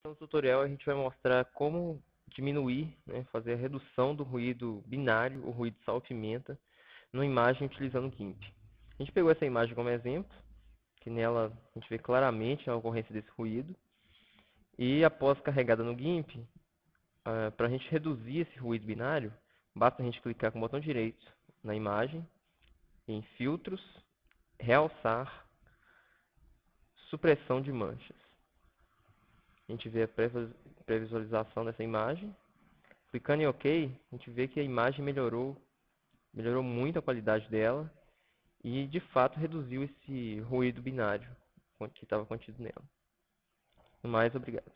No tutorial a gente vai mostrar como diminuir, né, fazer a redução do ruído binário, ou ruído sal-pimenta, numa imagem utilizando o GIMP. A gente pegou essa imagem como exemplo, que nela a gente vê claramente a ocorrência desse ruído, e após carregada no GIMP, para a gente reduzir esse ruído binário, basta a gente clicar com o botão direito na imagem, em Filtros, Realçar, Supressão de manchas. A gente vê a pré-visualização dessa imagem. Clicando em OK, a gente vê que a imagem melhorou muito a qualidade dela e, de fato, reduziu esse ruído binário que estava contido nela. No mais, obrigado.